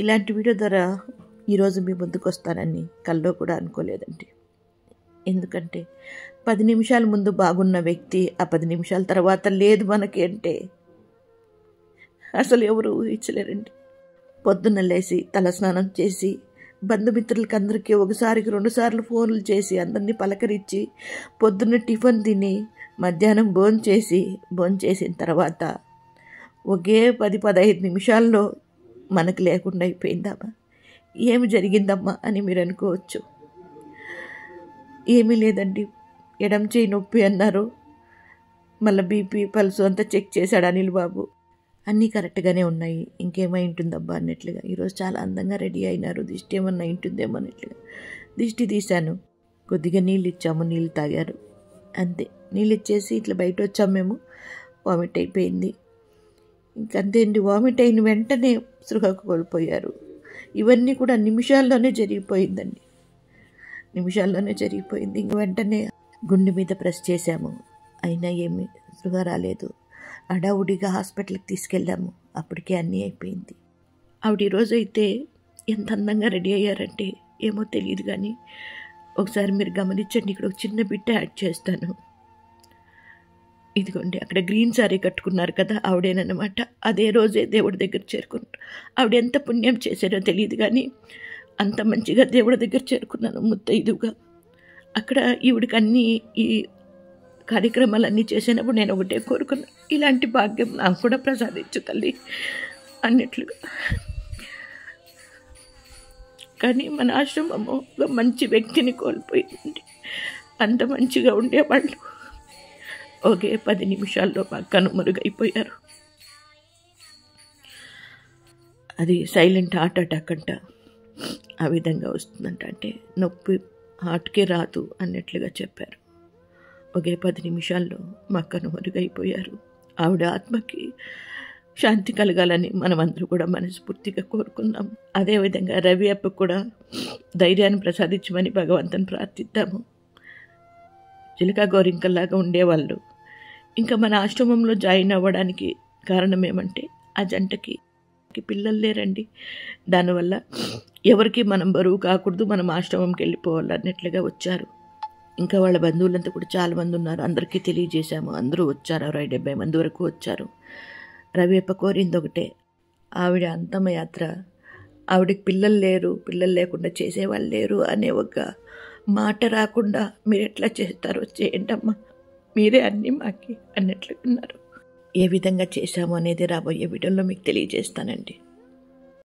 ఇలాంటి వీడియో ద్వారా ఈరోజు మీ ముందుకు వస్తానని కల్లో కూడా అనుకోలేదండి. ఎందుకంటే 10 నిమిషాల ముందు బాగున్న వ్యక్తి ఆ 10 నిమిషాల తర్వాత లేదు మనకి అంటే అసలు ఎవరు ఊహించలేరండి. పొద్దున్న లేచి తలస్నానం చేసి బంధుమిత్రులకి అందరికీ ఒకసారికి 2 సార్లు ఫోన్లు చేసి అందరినీ పలకరించి పొద్దున్న టిఫిన్ తిని మధ్యాహ్నం భోంచేసిన తర్వాత ఒకే 10-15 నిమిషాల్లో మనకు లేకుండా అయిపోయిందమ్మా. ఏమి జరిగిందమ్మా అని మీరు అనుకోవచ్చు. ఏమీ లేదండి, ఎడం చేయి నొప్పి అన్నారు. మళ్ళీ బీపీ పల్సు అంతా చెక్ చేశాడు అనిల్ బాబు. అన్నీ కరెక్ట్గానే ఉన్నాయి, ఇంకేమై ఉంటుందబ్బా అన్నట్లుగా. ఈరోజు చాలా అందంగా రెడీ అయినారు. దిష్టి ఏమన్నా ఉంటుందేమో అన్నట్లుగా దిష్టి తీశాను. కొద్దిగా నీళ్ళు ఇచ్చాము, నీళ్ళు తాగారు, అంతే. నీళ్ళు ఇచ్చేసి ఇట్లా బయట వచ్చాము మేము. వామిట్ అయిపోయింది. ఇంకంతే అండి. వామిట్ అయిన వెంటనే సృహ కోల్పోయారు. ఇవన్నీ కూడా నిమిషాల్లోనే జరిగిపోయిందండి, నిమిషాల్లోనే జరిగిపోయింది. ఇంక వెంటనే గుండె మీద ప్రెస్ చేశాము, అయినా ఏమి సృహ రాలేదు. అడావుడిగా హాస్పిటల్కి తీసుకెళ్ళాము. అప్పటికే అన్నీ అయిపోయింది. ఆవిడ ఈరోజు అయితే ఎంత అందంగా రెడీ అయ్యారంటే ఏమో తెలియదు, కానీ ఒకసారి మీరు గమనించండి. ఇక్కడ ఒక చిన్న బిట్ట యాడ్ చేస్తాను. ఇదిగోండి, అక్కడ గ్రీన్ సారీ కట్టుకున్నారు కదా, ఆవిడేనమాట. అదే రోజే దేవుడి దగ్గర చేరుకున్నారు. ఆవిడ ఎంత పుణ్యం చేశారో తెలియదు, కానీ అంత మంచిగా దేవుడి దగ్గర చేరుకున్నాను ముత్తైదుగా. అక్కడ ఈవిడికి అన్నీ ఈ కార్యక్రమాలన్నీ చేసినప్పుడు నేను ఒకటే కోరుకున్నాను, ఇలాంటి భాగ్యం నాకు కూడా ప్రసాదించు తల్లి అన్నట్లుగా. కానీ మన ఆశ్రమంలో మంచి వ్యక్తిని కోల్పోయింది. అంత మంచిగా ఉండేవాళ్ళు ఒకే 10 నిమిషాల్లో మా కనుమరుగైపోయారు. అది సైలెంట్ హార్ట్ అటాక్ అంట. ఆ విధంగా వస్తుందంట. అంటే నొప్పి హార్ట్కే రాదు అన్నట్లుగా చెప్పారు. ఒకే 10 నిమిషాల్లో మా కనుమరుగైపోయారు. ఆవిడ ఆత్మకి శాంతి కలగాలని మనమందరూ కూడా మనస్ఫూర్తిగా కోరుకుందాం. అదేవిధంగా రవి అప్ప కూడా ధైర్యాన్ని ప్రసాదించమని భగవంతుని ప్రార్థిద్దాము. చిలక గోరింకల్లాగా ఉండేవాళ్ళు ఇంకా మన ఆశ్రమంలో జాయిన్ అవ్వడానికి కారణం ఏమంటే ఆ జంటకి పిల్లలు లేరండి. దానివల్ల ఎవరికి మనం బరువు కాకూడదు, మనం ఆశ్రమంకి వెళ్ళిపోవాలి అన్నట్లుగా వచ్చారు. ఇంకా వాళ్ళ బంధువులంతా కూడా చాలామంది ఉన్నారు. అందరికీ తెలియజేశాము. అందరూ వచ్చారు. 60-70 మంది వరకు వచ్చారు. రవియప్ప కోరింది ఒకటే, ఆవిడ అంతమయాత్ర, ఆవిడకి పిల్లలు లేరు, పిల్లలు లేకుండా చేసేవాళ్ళు లేరు అనే ఒక మాట రాకుండా మీరు ఎట్లా చేస్తారో చేయండమ్మా, మీరే అన్నీ మాకి అన్నట్లు ఉన్నారు. ఏ విధంగా చేశాము అనేది రాబోయే వీడియోలో మీకు తెలియజేస్తానండి.